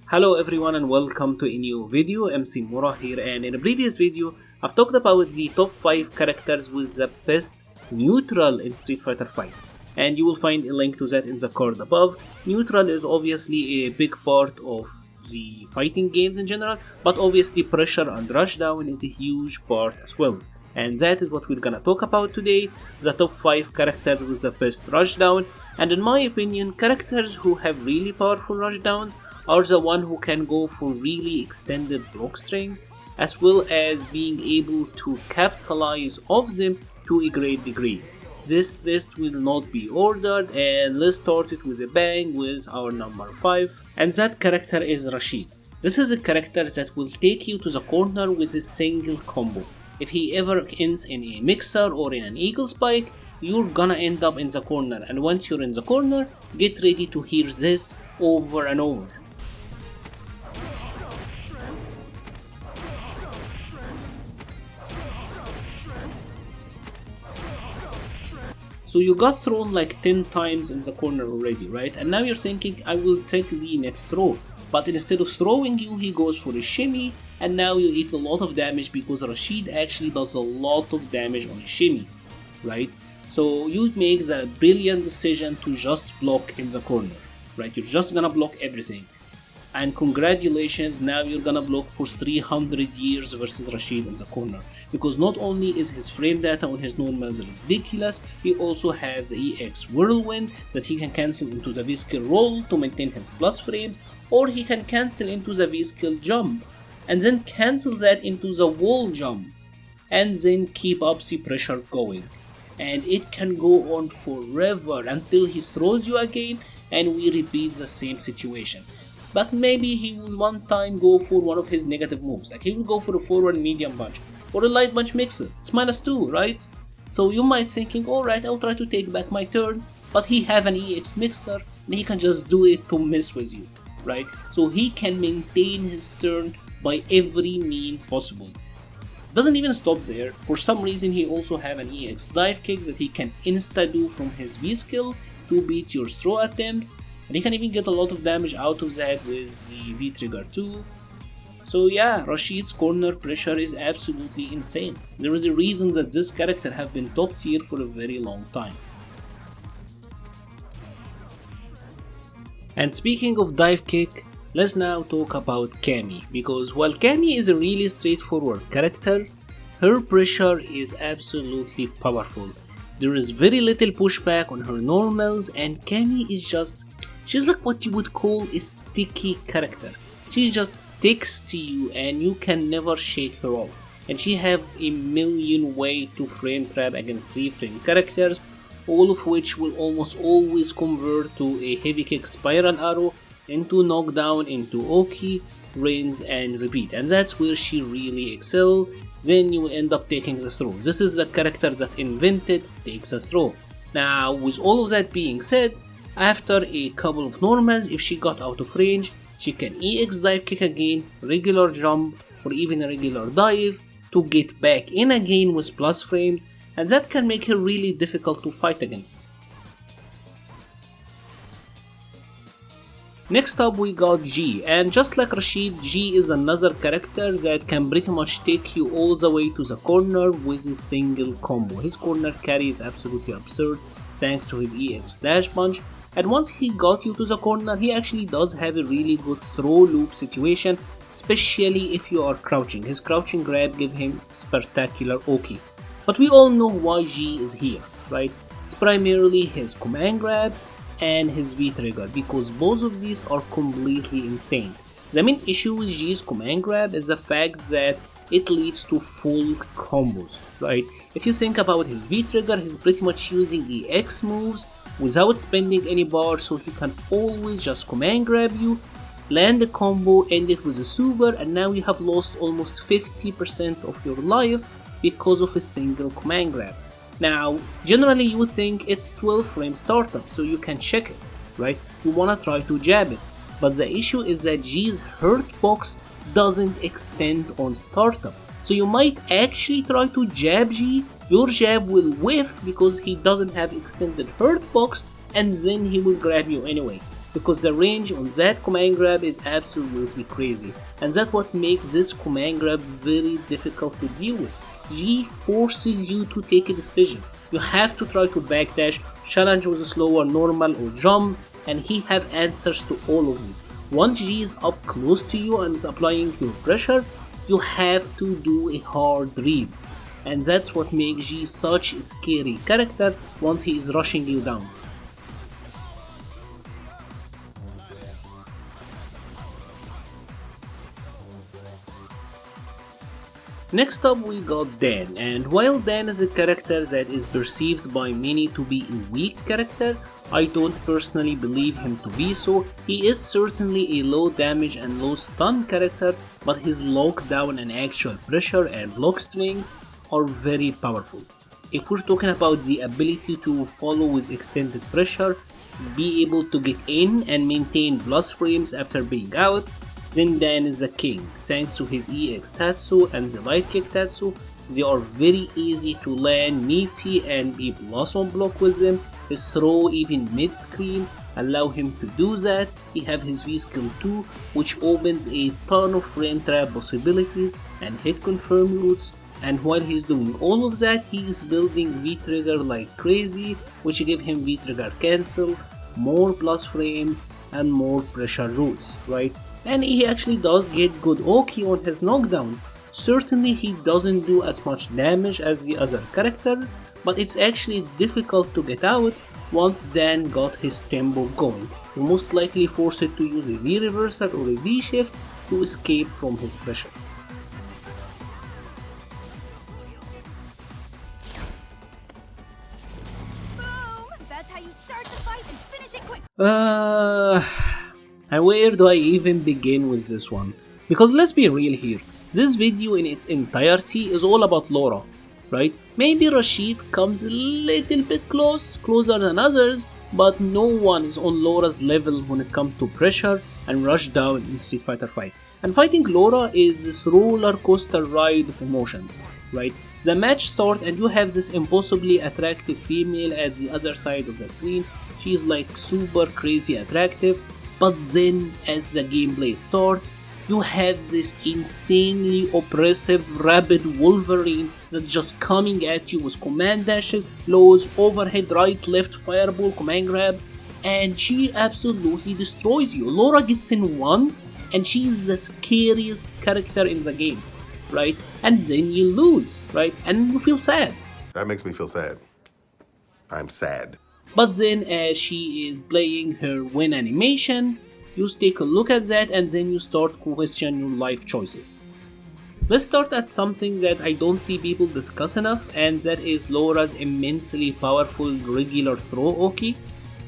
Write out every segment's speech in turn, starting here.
Hello everyone and welcome to a new video. MC-Mura here, and in a previous video I've talked about the top 5 characters with the best neutral in Street Fighter V, and you will find a link to that in the card above. Neutral is obviously a big part of the fighting games in general, but obviously pressure and rushdown is a huge part as well. And that is what we're gonna talk about today, the top 5 characters with the best rushdown. And in my opinion, characters who have really powerful rushdowns are the one who can go for really extended block strings, as well as being able to capitalize off them to a great degree. This list will not be ordered, and let's start it with a bang with our number 5, and that character is Rashid. This is a character that will take you to the corner with a single combo. If he ever ends in a mixer or in an eagle spike, you're gonna end up in the corner, and once you're in the corner, get ready to hear this over and over. So you got thrown like 10 times in the corner already, right? And now you're thinking, I will take the next throw. But instead of throwing you, he goes for a shimmy, and now you eat a lot of damage because Rashid actually does a lot of damage on a shimmy, right? So you make the brilliant decision to just block in the corner, right? You're just gonna block everything. And congratulations, now you're gonna block for 300 years versus Rashid in the corner. Because not only is his frame data on his normals ridiculous, he also has the EX Whirlwind that he can cancel into the V-Skill roll to maintain his plus frames, or he can cancel into the V-Skill jump, and then cancel that into the wall jump, and then keep up the pressure going. And it can go on forever until he throws you again, and we repeat the same situation. But maybe he will one time go for one of his negative moves, like he will go for a forward medium punch or a light punch mixer. It's -2, right? So you might thinking, alright, I'll try to take back my turn, but he have an EX mixer and he can just do it to mess with you, right? So he can maintain his turn by every means possible. Doesn't even stop there. For some reason he also have an EX dive kick that he can insta do from his V skill to beat your throw attempts. And he can even get a lot of damage out of that with the V-Trigger too. So yeah, Rashid's corner pressure is absolutely insane. There is a reason that this character have been top tier for a very long time. And speaking of dive kick, let's now talk about Cammy. Because while Cammy is a really straightforward character, her pressure is absolutely powerful. There is very little pushback on her normals, and Cammy is she's like what you would call a sticky character. She just sticks to you and you can never shake her off. And she have a million ways to frame trap against 3 frame characters, all of which will almost always convert to a heavy kick spiral arrow, into knockdown, into Oki, rinse and repeat. And that's where she really excels. Then you will end up taking the throw. This is the character that invented takes a throw. Now with all of that being said, after a couple of normals, if she got out of range, she can EX dive kick again, regular jump, or even a regular dive to get back in again with plus frames, and that can make her really difficult to fight against. Next up we got G, and just like Rashid, G is another character that can pretty much take you all the way to the corner with a single combo. His corner carry is absolutely absurd thanks to his EX dash punch. And once he got you to the corner, he actually does have a really good throw loop situation, especially if you are crouching. His crouching grab gives him spectacular Oki. But we all know why G is here, right? It's primarily his command grab and his V-Trigger, because both of these are completely insane. The main issue with G's command grab is the fact that it leads to full combos, right? If you think about his V-Trigger, he's pretty much using EX moves without spending any bar, so he can always just command grab you, land a combo, end it with a super, and now you have lost almost 50% of your life because of a single command grab. Now, generally you would think it's 12 frame startup, so you can check it, right? You wanna try to jab it, but the issue is that G's hurt box doesn't extend on startup. So you might actually try to jab G, your jab will whiff because he doesn't have extended hurt box, and then he will grab you anyway. because the range on that command grab is absolutely crazy, and that's what makes this command grab very difficult to deal with. G forces you to take a decision. You have to try to backdash, challenge with a slower normal or jump, and he have answers to all of this. Once G is up close to you and is applying your pressure, you have to do a hard read. And that's what makes G such a scary character once he is rushing you down. Next up we got Dan, and while Dan is a character that is perceived by many to be a weak character, I don't personally believe him to be so. He is certainly a low damage and low stun character, but his lockdown and actual pressure and block strings are very powerful. If we're talking about the ability to follow with extended pressure, be able to get in and maintain plus frames after being out, then Dan is the king. Thanks to his EX Tatsu and the light kick Tatsu, they are very easy to land meaty and be plus on block with them. His throw even mid screen allow him to do that. He have his V skill too, which opens a ton of frame trap possibilities and hit confirm routes. And while he's doing all of that, he is building V-Trigger like crazy, which give him V-Trigger cancel, more plus frames, and more pressure routes, right? And he actually does get good Oki on his knockdowns. Certainly he doesn't do as much damage as the other characters, but it's actually difficult to get out once Dan got his tempo going. You're most likely forced to use a V-Reversal or a V-Shift to escape from his pressure. And where do I even begin with this one? Because let's be real here, this video in its entirety is all about Laura, right? Maybe Rashid comes a little bit closer than others, but no one is on Laura's level when it comes to pressure and Rushdown in Street Fighter V. And fighting Laura is this roller coaster ride of emotions, right? The match starts and you have this impossibly attractive female at the other side of the screen. She's like super crazy attractive, but then as the gameplay starts, you have this insanely oppressive rapid Wolverine that's just coming at you with command dashes, lows, overhead, right, left, fireball, command grab, and she absolutely destroys you. Laura gets in once and she's the scariest character in the game, right? And then you lose, right? And you feel sad. That makes me feel sad. I'm sad. But then as she is playing her win animation, you take a look at that and then you start questioning your life choices. Let's start at something that I don't see people discuss enough, and that is Laura's immensely powerful regular throw Oki.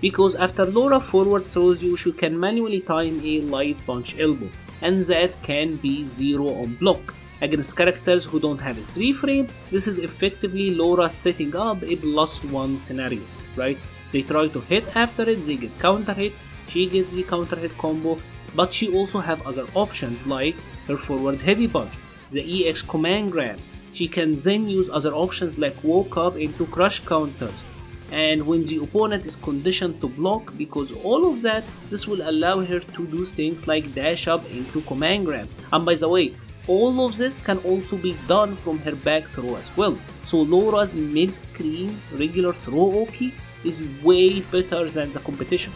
Because after Laura forward throws you, she can manually time a light punch elbow, and that can be 0 on block. Against characters who don't have a 3 frame, this is effectively Laura setting up a +1 scenario, right? They try to hit after it, they get counter hit, she gets the counter hit combo, but she also have other options like her forward heavy punch, the EX command grab. She can then use other options like walk up into crush counters, and when the opponent is conditioned to block because all of that, this will allow her to do things like dash up into command grab. And by the way, all of this can also be done from her back throw as well. So Laura's mid-screen regular throw Oki is way better than the competition.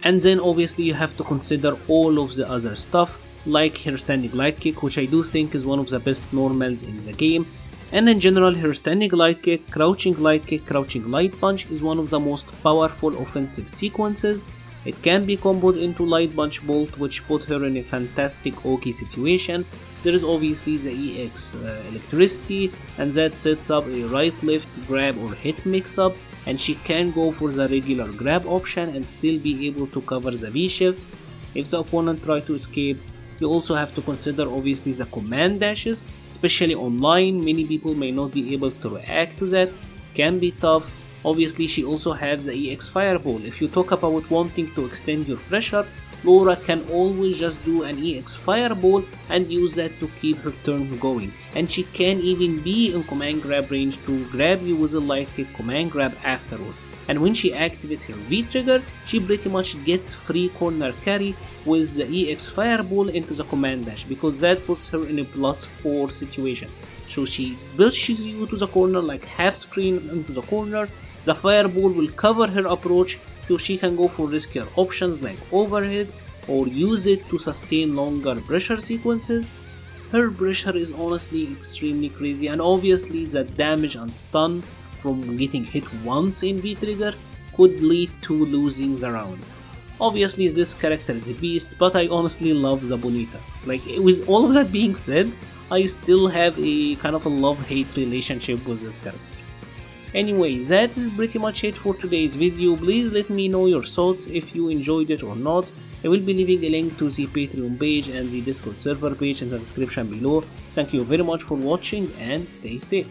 And then obviously you have to consider all of the other stuff, like her standing light kick, which I do think is one of the best normals in the game. And in general, her standing light kick, crouching light punch is one of the most powerful offensive sequences. It can be comboed into light punch bolt, which put her in a fantastic Oki situation. There is obviously the EX electricity, and that sets up a right left grab or hit mix up, and she can go for the regular grab option and still be able to cover the V shift if the opponent try to escape. You also have to consider obviously the command dashes, especially online. Many people may not be able to react to that, can be tough. Obviously she also has the EX fireball. If you talk about wanting to extend your pressure, Laura can always just do an EX fireball and use that to keep her turn going, and she can even be in command grab range to grab you with a light kick command grab afterwards. And when she activates her V trigger, she pretty much gets free corner carry with the EX fireball into the command dash, because that puts her in a +4 situation. So she pushes you to the corner like half screen into the corner. The fireball will cover her approach, so she can go for riskier options like overhead or use it to sustain longer pressure sequences. Her pressure is honestly extremely crazy, and obviously the damage and stun from getting hit once in V-trigger could lead to losing the round. Obviously this character is a beast, but I honestly love the Bonita. Like, with all of that being said, I still have a kind of a love-hate relationship with this character. Anyway, that is pretty much it for today's video. Please let me know your thoughts if you enjoyed it or not. I will be leaving a link to the Patreon page and the Discord server page in the description below. Thank you very much for watching and stay safe.